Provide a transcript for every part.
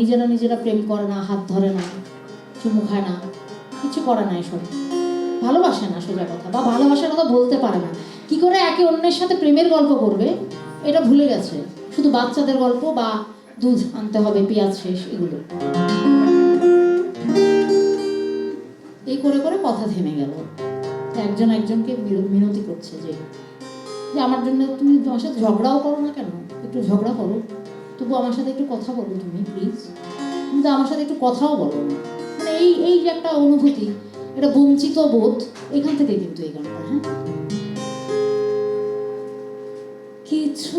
নিজেরা নিজেরা প্রেম করে না, হাত ধরে না, চুমু খায় না, কিছু করে না, এসব ভালোবাসে না সোজা কথা, বা ভালোবাসার কথা বলতে পারে না। কি করে একে অন্যের সাথে প্রেমের গল্প করবে এটা ভুলে গেছে, শুধু বাচ্চাদের গল্প বা দুধ আনতে হবে, পেঁয়াজ শেষ, এগুলো। এই করে করে কথা থেমে গেল। একজন একজনকে মিনতি করছে যে আমার জন্য তুমি আমার সাথে ঝগড়াও করো না কেন, একটু ঝগড়া করো, তবু আমার সাথে একটু কথা বলো তুমি প্লিজ, কিন্তু আমার সাথে একটু কথাও বলো না। মানে এই যে একটা অনুভূতি, এটা বঞ্চিত বোধ, এখান থেকে কিন্তু এই গানটা। হ্যাঁ, কিছু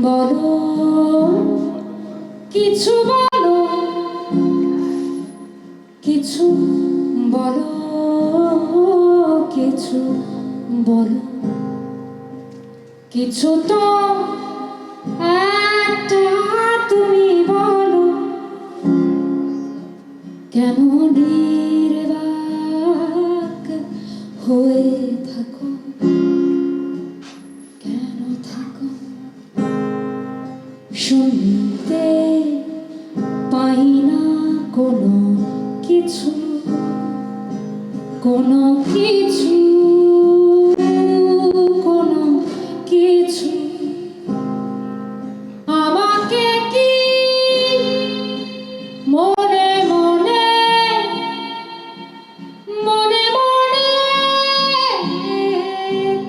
বলো, কিছু বলো, কিছু বলো, কিছু বলো, কিছু তো একটা তুমি বলো, কেন নির্বাক হয়ে থাকো, কেন থাকো, শুনতে পাই না কোনো কিছু, কোনো কিছু, কোনো কিছু। আমাকে কি মনে মনে, মনে মনে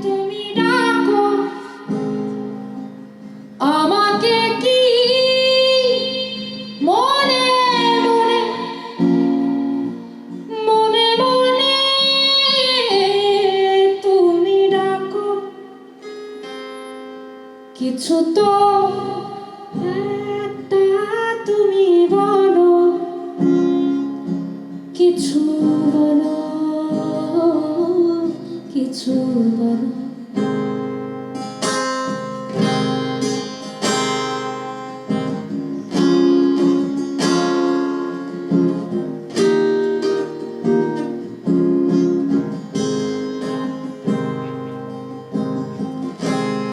তুমি ডাকো, আমাকে কি মনে মনে, মনে মনে তুমি ডাকো, কিছু তো একটা তুমি বলো, কিছু বলো, কিছু বলো।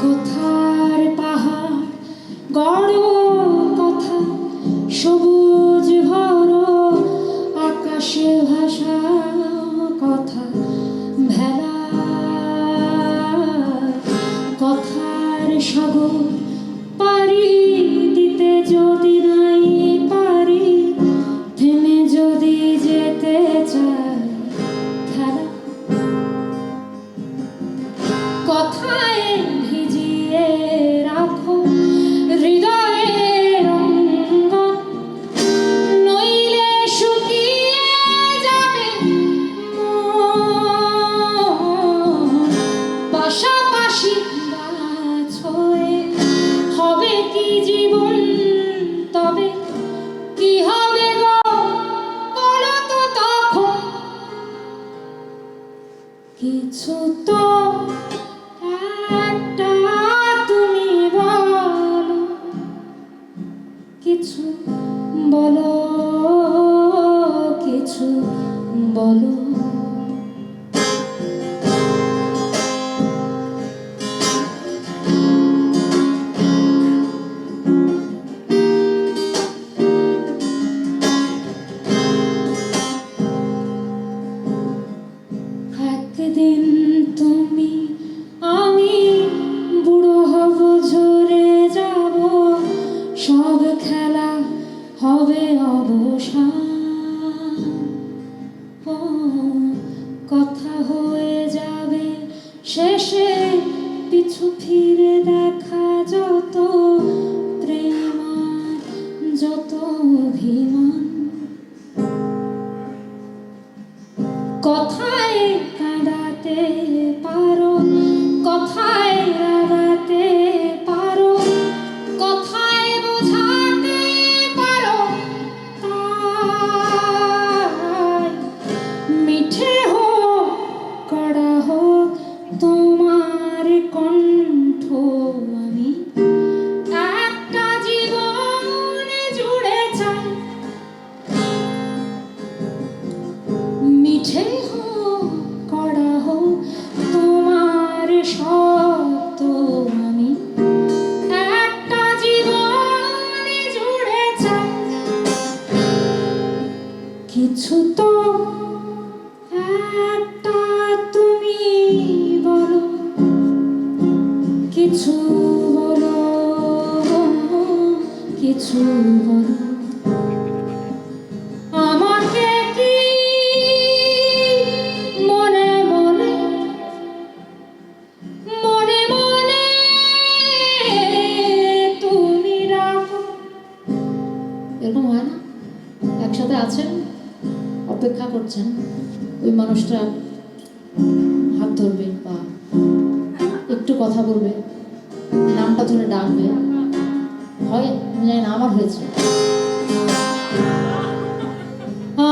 কথার পাহাড় গড়ো, কথা সবুজ ভরো, আকাশে ভাষা কথা ভেলা, কথার সাগর পারি দিতে যদি নাই পারি, থেমে যদি যেতে চাই খেলা, কথায় ভিজিয়ে রাখো হৃদয়ের অঙ্গন, নইলে শুকিয়ে যাবে মন, পাশাপাশি গাছ হয়ে হবে কি জীবন, তবে কি হবে গো বলো তো তখন, কিছু তো একটা তুমি বলো, কিছু বলো, কিছু বলো। একদিন তুমি আমি বুড়ো হব, ঝরে যাব, সব খেলা হবে অবসান, কথা হয়ে যাবে শেষে, পিছু ফিরে দেখা যত প্রেম আর যত অভিমান, কথায় কাঁদাতে পারো, কথায় রাগাতে পারো, কথায় বোঝাতে পারো, তাই মিঠে হোক কড়া হোক তোমার কণ্ঠ, আমি একটা জীবন জুড়ে চাই, মিঠে হোক কড়া হোক তোমার শব্দ, আমি একটা জীবন জুড়ে চাই, কিছু তো একটা তুমি বলো, কিছু বলো, কিছু বলো, আমাকে কি মনে মনে মনে মনে তুমি রাখো। এরকম হয় না? একসাথে আছেন, অপেক্ষা করছেন, ওই মানুষটা হাত ধরবে বা একটু কথা বলবে, নামটা ধরে ডাকবে, হয় আমি জানি না, আমার হয়েছে।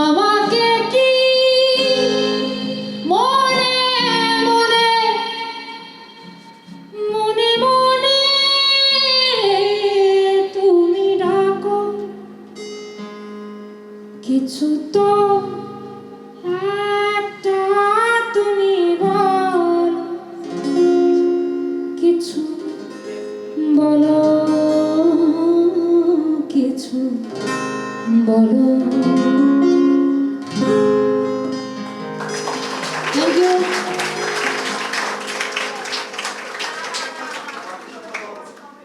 আমাকে কি মনে মনে মনে মনে তুমি ডাকো, কিছু তো একটা তুমি বলো, কিছু বলো, কিছু বলো।